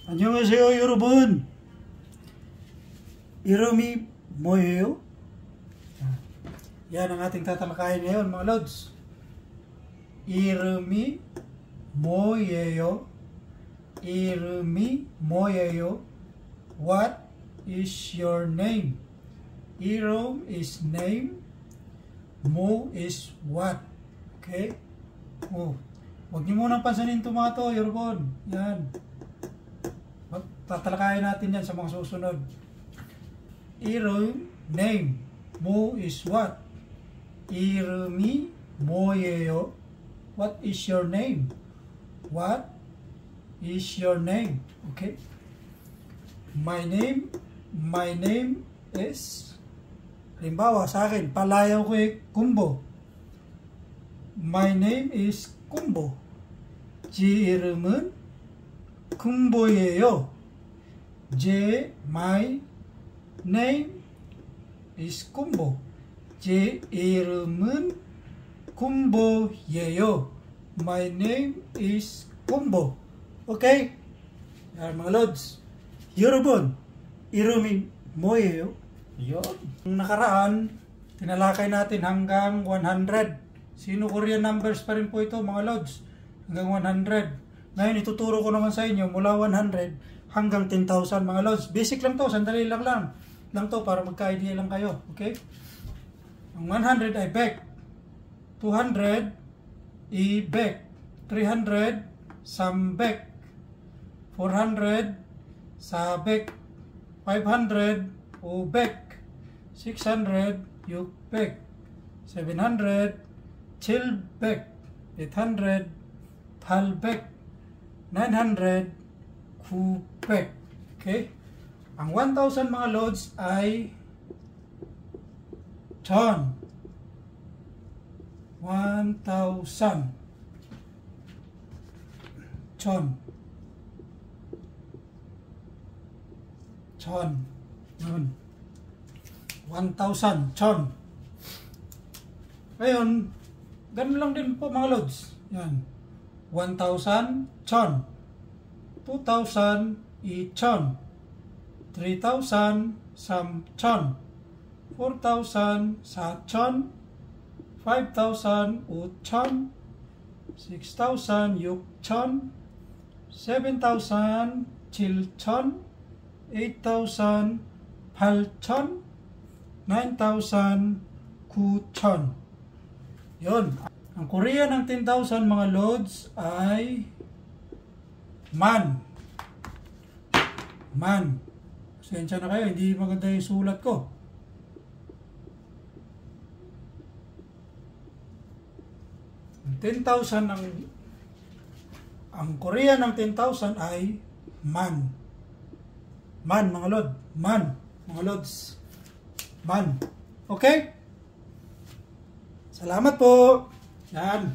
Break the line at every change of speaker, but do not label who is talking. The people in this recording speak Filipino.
안녕하세요 여러분. 이름이 뭐예요? Yan ang ating tatalakayin ngayon mga lods. 이름이 뭐예요? 이름이 뭐예요? What is your name? 이름 is name. 뭐 is what? Okay? Huwag niyo munang pansinin ito mga to, 여러분. Yan. Tatalakayin natin yan sa mga susunod. 이름, name. 뭐 is what? 이름이 뭐예요? What is your name? What is your name? Okay? My name is, halimbawa sa akin, palayaw ko kumbo. My name is kumbo. 제 이름은 kumbo예요. My name is kumbo. 제 이름은 kumbo예요. My name is kumbo. Okay? Yan mga lods. 여러분, 이름이 뭐예요? Yun. Nakaraan, tinalakay natin hanggang 100. Sino Korean numbers pa rin po ito mga lods? Hanggang 100. Ngayon, ituturo ko naman sa inyo mula 100 hanggang 10,000 mga lods. Basic lang to, sandali lang to para magka-idea lang kayo. Okay? Ang 100 ay back. 200 i-back. 300 some back. 400 sa back. 500 o back. 600 you back. 700 chill back. 800 pal back. 900 ku back. Okay? Ang 1,000 mga loads ay ton. 1,000 ton. Ton. Yun. 1,000 ton. Ngayon, ganun lang din po mga loads. Yan. 1,000 ton. 2,000 i-ton. 3,000 sam ton. 4,000 sa ton. 5,000 u-ton. 6,000 yuk-ton. 7,000 chil-ton. 8,000 pal-ton. 9,000 ku-ton. Yun. Ang Korea ng 10,000 mga loads ay man. Man. Pasensya na kayo, hindi maganda yung sulat ko. Ang 10,000 ang Korea ng 10,000 ay man. Man mga lod. Man. Mga lods. Man. Okay? Salamat po. Yan.